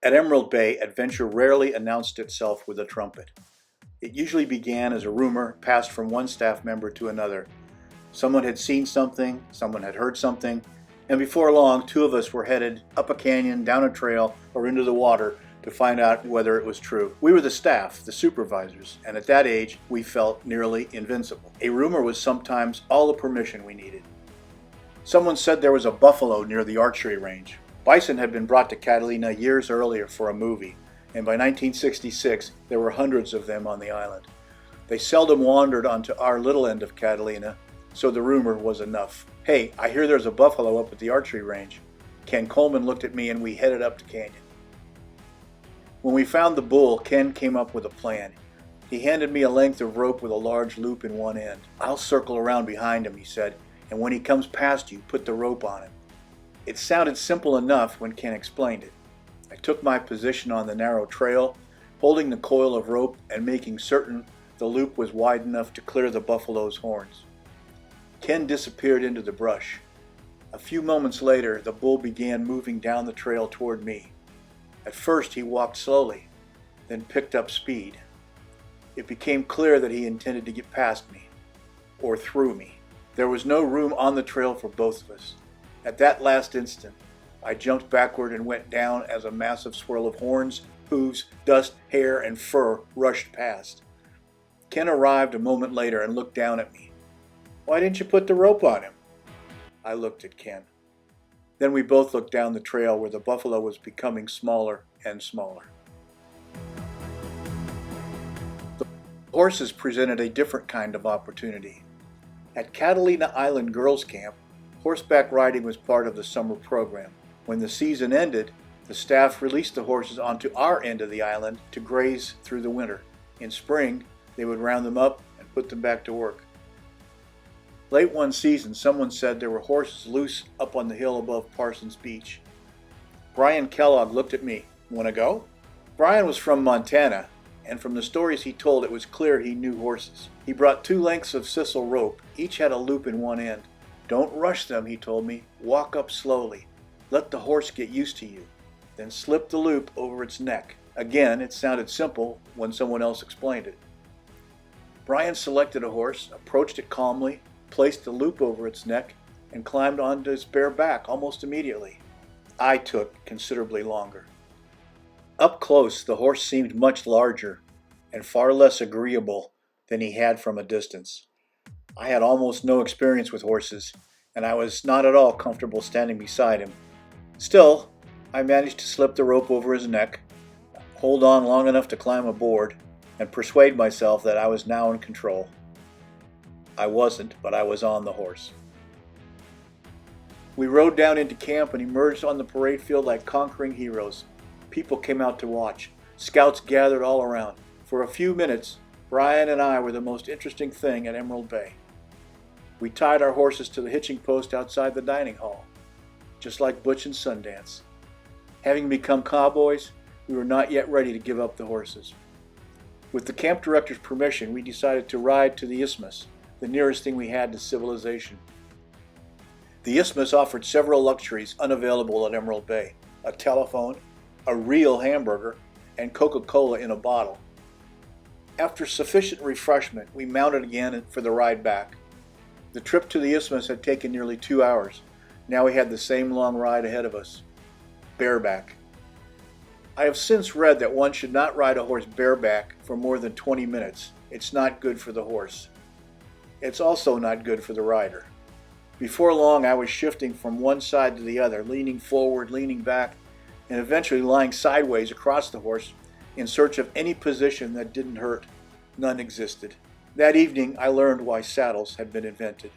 At Emerald Bay, adventure rarely announced itself with a trumpet. It usually began as a rumor passed from one staff member to another. Someone had seen something, someone had heard something, and before long, two of us were headed up a canyon, down a trail, or into the water to find out whether it was true. We were the staff, the supervisors, and at that age, we felt nearly invincible. A rumor was sometimes all the permission we needed. Someone said there was a buffalo near the archery range. Bison had been brought to Catalina years earlier for a movie, and by 1966, there were hundreds of them on the island. They seldom wandered onto our little end of Catalina, so the rumor was enough. "Hey, I hear there's a buffalo up at the archery range." Ken Coleman looked at me and we headed up the canyon. When we found the bull, Ken came up with a plan. He handed me a length of rope with a large loop in one end. "I'll circle around behind him," he said, "and when he comes past you, put the rope on him." It sounded simple enough when Ken explained it. I took my position on the narrow trail, holding the coil of rope and making certain the loop was wide enough to clear the buffalo's horns. Ken disappeared into the brush. A few moments later, the bull began moving down the trail toward me. At first, he walked slowly, then picked up speed. It became clear that he intended to get past me, or through me. There was no room on the trail for both of us. At that last instant, I jumped backward and went down as a massive swirl of horns, hooves, dust, hair, and fur rushed past. Ken arrived a moment later and looked down at me. "Why didn't you put the rope on him?" I looked at Ken. Then we both looked down the trail where the buffalo was becoming smaller and smaller. The horses presented a different kind of opportunity. At Catalina Island Girls Camp, horseback riding was part of the summer program. When the season ended, the staff released the horses onto our end of the island to graze through the winter. In spring, they would round them up and put them back to work. Late one season, someone said there were horses loose up on the hill above Parsons Beach. Brian Kellogg looked at me. "Want to go?" Brian was from Montana, and from the stories he told, it was clear he knew horses. He brought 2 lengths of sisal rope. Each had a loop in one end. "Don't rush them," he told me. "Walk up slowly. Let the horse get used to you. Then slip the loop over its neck." Again, it sounded simple when someone else explained it. Brian selected a horse, approached it calmly, placed the loop over its neck, and climbed onto its bare back almost immediately. I took considerably longer. Up close, the horse seemed much larger and far less agreeable than he had from a distance. I had almost no experience with horses, and I was not at all comfortable standing beside him. Still, I managed to slip the rope over his neck, hold on long enough to climb aboard, and persuade myself that I was now in control. I wasn't, but I was on the horse. We rode down into camp and emerged on the parade field like conquering heroes. People came out to watch. Scouts gathered all around. For a few minutes, Brian and I were the most interesting thing at Emerald Bay. We tied our horses to the hitching post outside the dining hall, just like Butch and Sundance. Having become cowboys, we were not yet ready to give up the horses. With the camp director's permission, we decided to ride to the isthmus, the nearest thing we had to civilization. The isthmus offered several luxuries unavailable at Emerald Bay: a telephone, a real hamburger, and Coca-Cola in a bottle. After sufficient refreshment, we mounted again for the ride back. The trip to the isthmus had taken nearly 2 hours. Now we had the same long ride ahead of us, bareback. I have since read that one should not ride a horse bareback for more than 20 minutes. It's not good for the horse. It's also not good for the rider. Before long, I was shifting from one side to the other, leaning forward, leaning back, and eventually lying sideways across the horse in search of any position that didn't hurt. None existed. That evening, I learned why saddles had been invented.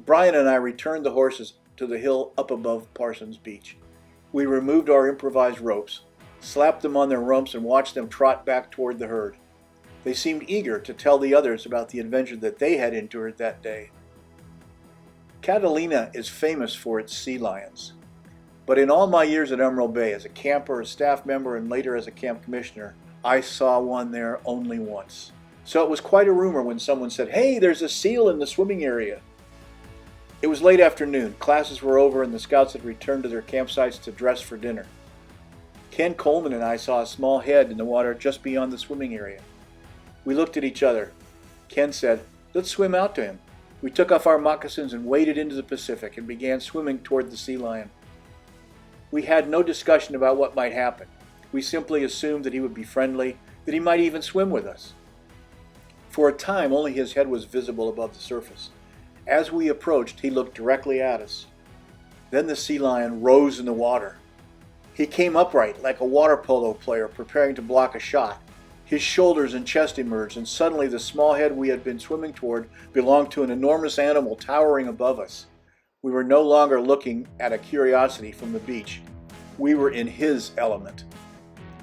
Brian and I returned the horses to the hill up above Parsons Beach. We removed our improvised ropes, slapped them on their rumps, and watched them trot back toward the herd. They seemed eager to tell the others about the adventure that they had endured that day. Catalina is famous for its sea lions. But in all my years at Emerald Bay, as a camper, a staff member, and later as a camp commissioner, I saw one there only once. So it was quite a rumor when someone said, "Hey, there's a seal in the swimming area." It was late afternoon. Classes were over and the scouts had returned to their campsites to dress for dinner. Ken Coleman and I saw a small head in the water just beyond the swimming area. We looked at each other. Ken said, "Let's swim out to him." We took off our moccasins and waded into the Pacific and began swimming toward the sea lion. We had no discussion about what might happen. We simply assumed that he would be friendly, that he might even swim with us. For a time, only his head was visible above the surface. As we approached, he looked directly at us. Then the sea lion rose in the water. He came upright like a water polo player preparing to block a shot. His shoulders and chest emerged, and suddenly the small head we had been swimming toward belonged to an enormous animal towering above us. We were no longer looking at a curiosity from the beach. We were in his element.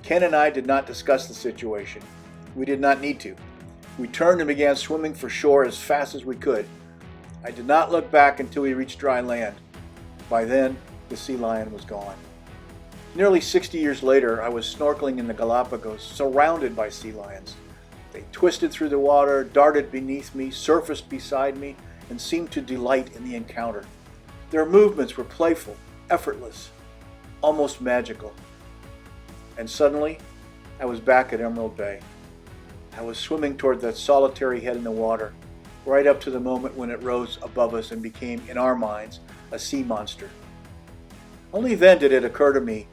Ken and I did not discuss the situation. We did not need to. We turned and began swimming for shore as fast as we could. I did not look back until we reached dry land. By then, the sea lion was gone. Nearly 60 years later, I was snorkeling in the Galapagos, surrounded by sea lions. They twisted through the water, darted beneath me, surfaced beside me, and seemed to delight in the encounter. Their movements were playful, effortless, almost magical. And suddenly, I was back at Emerald Bay. I was swimming toward that solitary head in the water, right up to the moment when it rose above us and became, in our minds, a sea monster. Only then did it occur to me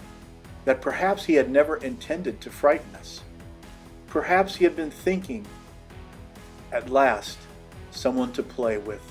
that perhaps he had never intended to frighten us. Perhaps he had been thinking, at last, someone to play with.